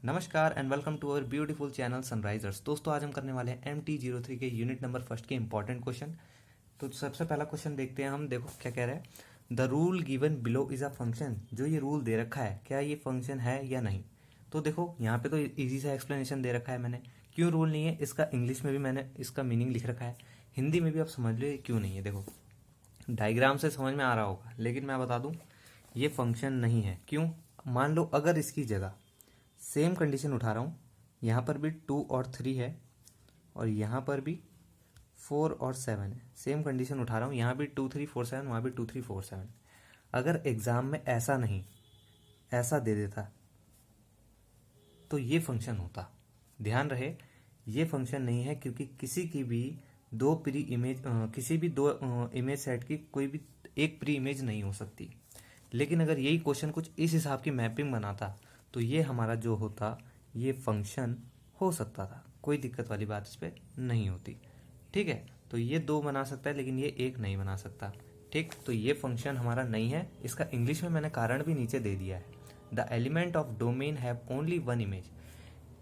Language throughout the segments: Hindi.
नमस्कार and welcome to our beautiful channel Sunrisers. दोस्तों आज हम करने वाले हैं MT03 के यूनिट नंबर फर्स्ट के इंपॉर्टेंट क्वेश्चन। तो सबसे पहला क्वेश्चन देखते हैं हम। देखो क्या कह रहा है, the rule given below is a function. जो ये रूल दे रखा है क्या ये फंक्शन है या नहीं। तो देखो यहाँ पे तो इजी सा एक्सप्लेनेशन दे रखा है मैंने, क्यों रूल नहीं है इसका इंग्लिश में भी मैंने इसका मीनिंग लिख रखा है, हिंदी में भी आप समझ लो ये क्यों नहीं है। देखो डायग्राम से समझ में आ रहा होगा, लेकिन मैं बता दूं ये फंक्शन नहीं है। क्यों? मान लो अगर इसकी जगह सेम कंडीशन उठा रहा हूँ, यहाँ पर भी 2 और 3 है और यहाँ पर भी 4 और 7 है। सेम कंडीशन उठा रहा हूँ, यहाँ भी 2 3 4 7, वहाँ भी 2 3 4 7। अगर एग्जाम में ऐसा नहीं ऐसा दे देता तो ये फंक्शन होता। ध्यान रहे ये फंक्शन नहीं है, क्योंकि किसी की भी दो प्री इमेज किसी भी दो इमेज सेट की कोई भी एक प्री इमेज नहीं हो सकती। लेकिन अगर यही क्वेश्चन कुछ इस हिसाब की मैपिंग बनाता तो ये हमारा जो होता ये फंक्शन हो सकता था, कोई दिक्कत वाली बात इस पर नहीं होती। ठीक है, तो ये दो बना सकता है लेकिन ये एक नहीं बना सकता। ठीक, तो ये फंक्शन हमारा नहीं है। इसका इंग्लिश में मैंने कारण भी नीचे दे दिया है। The element of domain have only one image.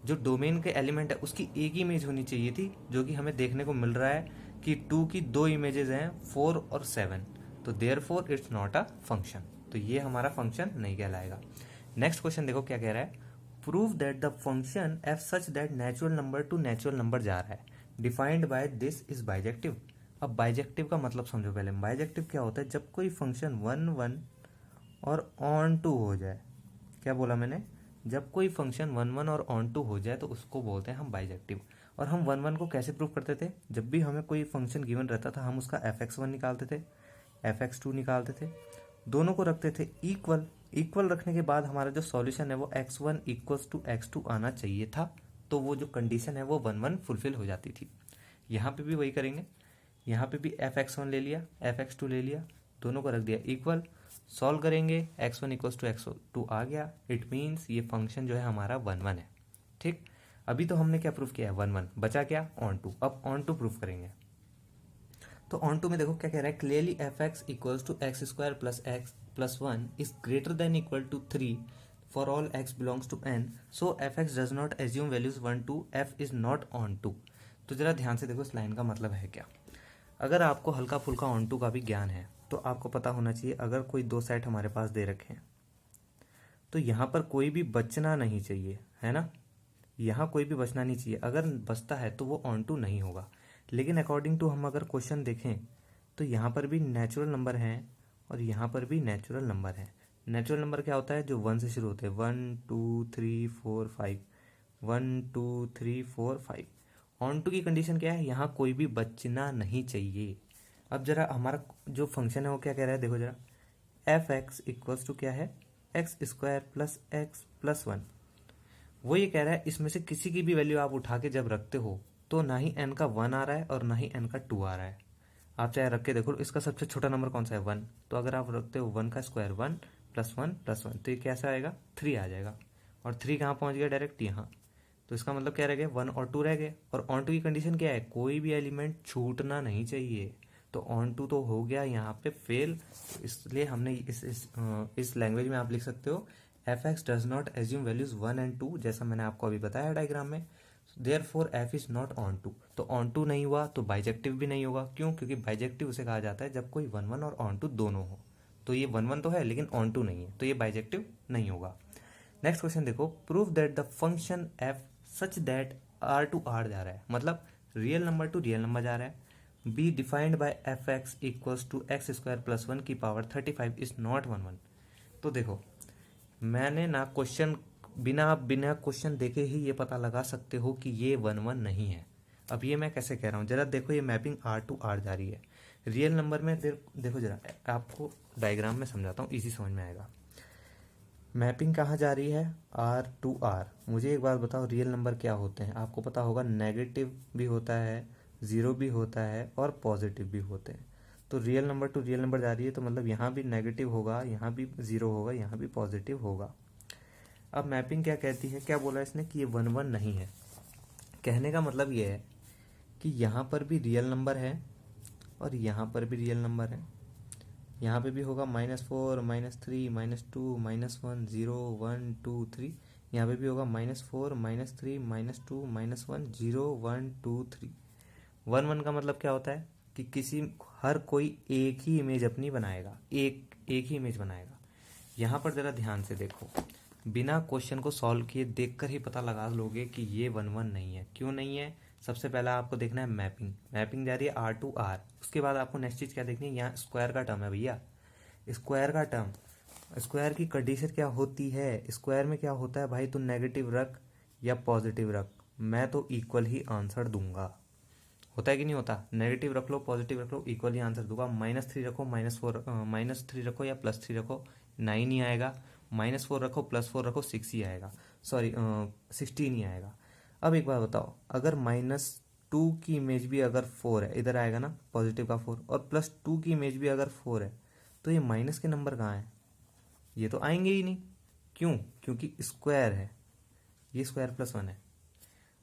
जो डोमेन के एलिमेंट है उसकी एक ही इमेज होनी चाहिए थी, जो कि हमें देखने को मिल रहा है कि 2 की दो इमेजेस हैं, 4 और 7। तो therefore it's not a function, तो ये हमारा फंक्शन नहीं कहलाएगा। नेक्स्ट क्वेश्चन देखो क्या कह रहा है, prove that the function f such that natural number two natural number जा रहा है defined by this is bijective. अब बाइजेक्टिव का मतलब समझो पहले। बाइजेक्टिव क्या होता है? जब कोई फंक्शन 1 1 और ऑन टू हो जाए। क्या बोला मैंने? जब कोई फंक्शन 1 1 और ऑन टू हो जाए तो उसको बोलते हैं हम बाइजेक्टिव। और हम 1 1 को कैसे प्रूव करते थे? जब भी हमें कोई फंक्शन गिवन रहता था हम उसका fx1 निकालते थे, fx2 निकालते थे, दोनों को रखते थे इक्वल। इक्वल रखने के बाद हमारा जो सॉल्यूशन है वो x1 इक्वल्स टू x2 आना चाहिए था। तो वो जो कंडीशन है वो 1 1 फुलफिल हो जाती थी। यहाँ पे भी वही करेंगे। यहाँ पे भी fx1 ले लिया, fx2 ले लिया, दोनों को रख दिया इक्वल। सॉल्व करेंगे, x1 इक्वल्स टू x2 आ गया। इट मीन्स ये फंक्शन जो है हमारा 1 1 है। ठीक, अभी तो हमने क्या प्रूफ किया है? 1 1। बचा क्या? Onto. अब ऑन टू प्रूफ करेंगे। तो ऑन टू में देखो क्या कह रहा है, clearly f x equals to x square plus x plus 1 is greater than equal to 3 for all x belongs to n, so f x does not assume values 1 2, f is not onto. तो जरा ध्यान से देखो इस लाइन का मतलब है क्या। अगर आपको हल्का फुल्का ऑन टू का भी ज्ञान है तो आपको पता होना चाहिए, अगर कोई दो सेट हमारे पास दे रखे हैं तो यहाँ पर कोई भी बचना नहीं चाहिए, है ना। यहाँ कोई भी बचना नहीं चाहिए, अगर बचता है तो वो ऑन टू नहीं होगा। लेकिन अकॉर्डिंग टू हम अगर क्वेश्चन देखें तो यहाँ पर भी नेचुरल नंबर हैं और यहाँ पर भी नेचुरल नंबर है। नेचुरल नंबर क्या होता है? जो 1 से शुरू होते हैं, 1 2 3 4 5, 1 2 3 4 5। ऑन टू की कंडीशन क्या है? यहाँ कोई भी बचना नहीं चाहिए। अब जरा हमारा जो फंक्शन है वो क्या कह रहा है, देखो जरा, एफ एक्स इक्वल्स टू क्या है? X square plus x plus 1। वो ये कह रहा है इसमें से किसी की भी वैल्यू आप उठा के जब रखते हो तो ना ही n का 1 आ रहा है और ना ही n का 2 आ रहा है। आप चाहे रख के देखो, इसका सबसे छोटा नंबर कौन सा है? 1। तो अगर आप रखते हो 1 का स्क्वायर 1 प्लस 1 प्लस 1 तो ये कैसा आएगा? 3 आ जाएगा। और 3 कहाँ पहुंच गया? डायरेक्ट यहाँ। तो इसका मतलब क्या रह गया? 1 और 2 रह गए। और ऑन टू की कंडीशन क्या है? कोई भी एलिमेंट छूटना नहीं चाहिए। तो ऑन टू तो हो गया यहाँ पे फेल। इसलिए हमने इस लैंग्वेज में आप लिख सकते हो f x does not assume values 1 and 2, जैसा मैंने आपको अभी बताया डायग्राम में। Therefore f is not onto. तो ऑन टू नहीं हुआ तो बाइजेक्टिव भी नहीं होगा। क्यों? क्योंकि बाइजेक्टिव उसे कहा जाता है जब कोई 1 1 और ऑन टू दोनों हो। तो ये 1 1 तो है लेकिन ऑन टू नहीं है, तो ये बाइजेक्टिव नहीं होगा। नेक्स्ट क्वेश्चन देखो, prove that the function f such that R to R जा रहा है, मतलब real number to real number जा रहा है। Be defined by f x equals to x square plus 1 की पावर 35 इज नॉट 1 1। तो देखो मैंने ना क्वेश्चन बिना बिना क्वेश्चन देखे ही ये पता लगा सकते हो कि ये 1 1 नहीं है। अब ये मैं कैसे कह रहा हूँ, जरा देखो ये मैपिंग आर टू आर जा रही है। रियल नंबर में देखो जरा, आपको डायग्राम में समझाता हूँ, इजी समझ में आएगा। मैपिंग कहाँ जा रही है? R to R. मुझे एक बात बताओ, रियल नंबर क्या होते हैं? आपको पता होगा नेगेटिव भी होता है, ज़ीरो भी होता है और पॉजिटिव भी होते हैं। तो real number to real number जा रही है तो मतलब यहाँ भी नेगेटिव होगा, यहाँ भी ज़ीरो होगा, यहाँ भी पॉजिटिव होगा। अब मैपिंग क्या कहती है? क्या बोला इसने कि ये 1 1 नहीं है। कहने का मतलब ये है कि यहाँ पर भी रियल नंबर है और यहाँ पर भी रियल नंबर है। यहाँ पे भी होगा -4 -3 -2 -1 0 1 2 3। यहाँ पे भी होगा -4 -3 -2 -1 0 1 2 3। 1 1 का मतलब क्या होता है कि किसी हर कोई एक ही इमेज अपनी बनाएगा, एक एक ही इमेज बनाएगा। यहाँ पर जरा ध्यान से देखो, बिना क्वेश्चन को सॉल्व किए देखकर ही पता लगा लोगे कि ये 1 1 नहीं है। क्यों नहीं है? सबसे पहला आपको देखना है मैपिंग, मैपिंग जा रही है R to R। उसके बाद आपको नेक्स्ट चीज क्या देखनी है, यहाँ स्क्वायर का टर्म है भैया, स्क्वायर का टर्म। स्क्वायर की कंडीशन क्या होती है, स्क्वायर में क्या होता है भाई, तू नेगेटिव रख या पॉजिटिव रख, मैं तो इक्वल ही आंसर दूंगा। होता है कि नहीं होता? नेगेटिव रख लो पॉजिटिव रख लो, इक्वल ही आंसर दूंगा। -3 रखो -3 रखो या +3 रखो, 9 ही आएगा। -4 रखो +4 रखो 6 ही आएगा, सॉरी 16 ही आएगा। अब एक बात बताओ, अगर -2 की इमेज भी अगर 4 है, इधर आएगा ना पॉजिटिव का 4, और +2 की इमेज भी अगर 4 है, तो ये माइनस के नंबर कहाँ है? ये तो आएंगे ही नहीं। क्यों? क्योंकि स्क्वायर है, ये स्क्वायर +1 है।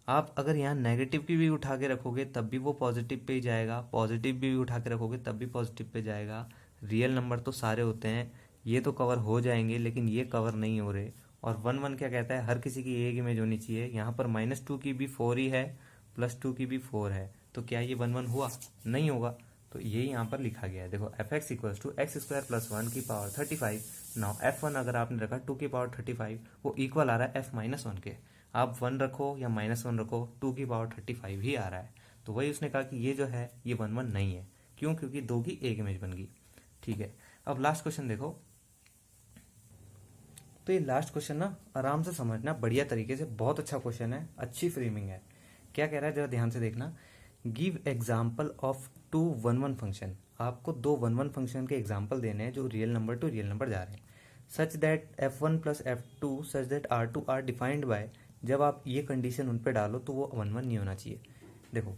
आप अगर यहाँ नेगेटिव की भी उठा के रखोगे तब भी वो पॉजिटिव पे ही जाएगा, पॉजिटिव भी उठा के रखोगे तब भी पॉजिटिव पे जाएगा। रियल नंबर तो सारे होते हैं, ये तो कवर हो जाएंगे लेकिन ये कवर नहीं हो रहे। और 1 1 क्या कहता है, हर किसी की एक इमेज होनी चाहिए। यहाँ पर -2 की भी 4 ही है, +2 की भी 4 है, तो क्या ये 1 1 हुआ? नहीं होगा। तो ये यहाँ पर लिखा गया है, देखो f(x) = x² + 1 की पावर 35। नाउ f1 अगर आपने रखा 2 की पावर 35, वो इक्वल आ रहा है f-1 के। आप 1 रखो या -1 रखो, 2 की पावर 35 ही आ रहा है। तो वही उसने कहा कि ये जो है ये 1 1 नहीं है। क्यों? क्योंकि 2 की एक इमेज बन गई। ठीक है, अब लास्ट क्वेश्चन देखो। तो ये लास्ट क्वेश्चन ना आराम से समझना, बढ़िया तरीके से, बहुत अच्छा क्वेश्चन है, अच्छी फ्रेमिंग है। क्या कह रहा है जरा ध्यान से देखना। Give example of 2 1 1 function. आपको 2 1 1 फंक्शन के एग्जाम्पल देने हैं जो real number to real number जा रहे हैं। Such that f1 + f2 such that R2 R defined by. जब आप ये कंडीशन उन पे डालो तो वो 1 1 नहीं होना चाहिए। देखो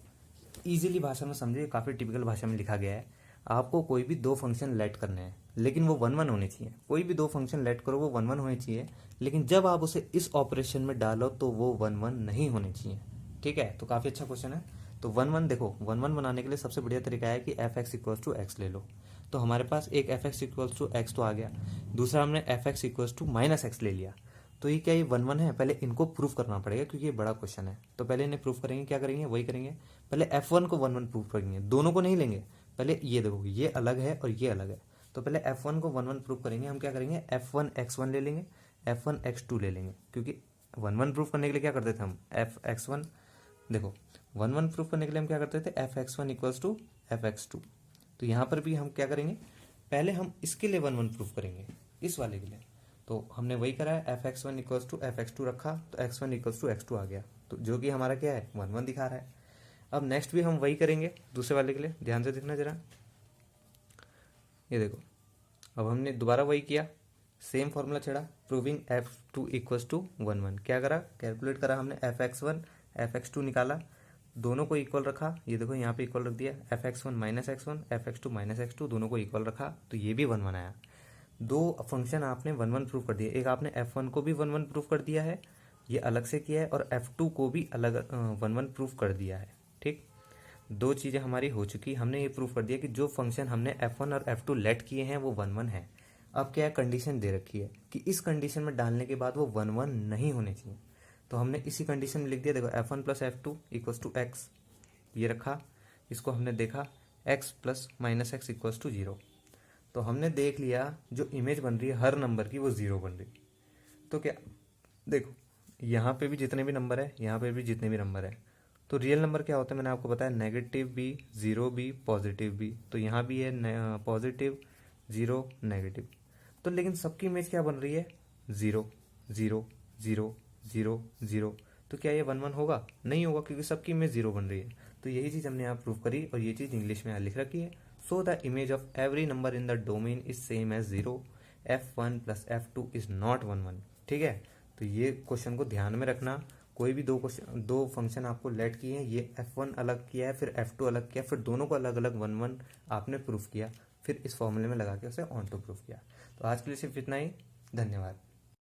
इजीली भाषा में समझिए, काफ़ी टिपिकल भाषा में लिखा गया है। आपको कोई भी 2 फंक्शन लेट करने हैं लेकिन वो 1 1 होने चाहिए। कोई भी 2 फंक्शन लेट करो वो 1 1 होने चाहिए, लेकिन जब आप उसे इस ऑपरेशन में डालो तो वो 1 1 नहीं होने चाहिए। ठीक है, तो काफ़ी अच्छा क्वेश्चन है। तो 1 1 देखो, 1 1 बनाने के लिए सबसे बढ़िया तरीका है कि f(x) = x ले लो। तो हमारे पास एक f(x) = x तो आ गया, दूसरा हमने f(x) = -x ले लिया। तो ये क्या, ये 1 1 है? पहले इनको प्रूफ करना पड़ेगा क्योंकि ये बड़ा क्वेश्चन है। तो पहले इन्हें प्रूफ करेंगे, क्या करेंगे वही करेंगे। पहले f1 को 1 1 प्रूफ करेंगे, दोनों को नहीं लेंगे। पहले ये देखो, ये अलग है और ये अलग है, तो पहले f1 को 1 1 प्रूफ करेंगे। हम क्या करेंगे, f1 x1 ले लेंगे, f1 x2 ले लेंगे, क्योंकि 1 1 प्रूफ करने के लिए क्या करते थे हम, f(x1) देखो 1 1 प्रूफ करने के लिए हम क्या करते थे, f(x1) = f(x2). तो यहाँ पर भी हम क्या करेंगे, पहले हम इसके लिए 1 1 प्रूफ करेंगे, इस वाले के लिए। तो हमने वही करा है, f(x1) = f(x2) रखा तो x1 = x2 आ गया, तो जो कि हमारा क्या है 1 1 दिखा रहा है। अब नेक्स्ट भी हम वही करेंगे दूसरे वाले के लिए, ध्यान से देखना जरा। ये देखो, अब हमने दोबारा वही किया, सेम फॉर्मूला छेड़ा, प्रूविंग f2 = 1 1। क्या करा, कैलकुलेट करा हमने, f(x1) f(x2) निकाला, दोनों को इक्वल रखा। ये देखो यहाँ पे इक्वल रख दिया, f(x1) - x1 f(x2) - x2 दोनों को इक्वल रखा, तो ये भी 1 1 आया। 2 फंक्शन आपने 1 1 प्रूफ कर दिया, एक आपने f1 को भी 1 1 प्रूफ कर दिया है, ये अलग से किया है, और f2 को भी अलग 1 1 प्रूफ कर दिया है। ठीक, 2 चीज़ें हमारी हो चुकी। हमने ये प्रूफ कर दिया कि जो फंक्शन हमने f1 और f2 लेट किए हैं वो 1 1 है। अब क्या कंडीशन दे रखी है कि इस कंडीशन में डालने के बाद वो 1 1 नहीं होने चाहिए, तो हमने इसी कंडीशन में लिख दिया। देखो f1 + f2 = x, ये रखा, इसको हमने देखा x + -x = 0। तो हमने देख लिया जो इमेज बन रही है हर नंबर की वो 0 बन रही। तो क्या, देखो यहाँ पे भी जितने भी नंबर है, यहाँ पे भी जितने भी नंबर है, तो रियल नंबर क्या होता है मैंने आपको बताया, नेगेटिव भी, 0 भी, पॉजिटिव भी। तो यहाँ भी है पॉजिटिव 0 नेगेटिव, तो लेकिन सबकी इमेज क्या बन रही है, 0 0 0 0 0। तो क्या ये 1 1 होगा? नहीं होगा, क्योंकि सबकी इमेज 0 बन रही है। तो यही चीज़ हमने यहाँ प्रूव करी, और ये चीज़ इंग्लिश में यहाँ लिख रखी है। So the image of every number in the domain is same as 0, f1 + f2 is not 1 1। ठीक है, तो ये क्वेश्चन को ध्यान में रखना। कोई भी 2 फंक्शन आपको लेट किए हैं, ये f1 अलग किया है, फिर f2 अलग किया, फिर दोनों को अलग अलग 1 1 आपने प्रूफ किया, फिर इस फॉर्मूले में लगा के उसे ऑन टू प्रूफ किया। तो आज के लिए सिर्फ इतना ही, धन्यवाद।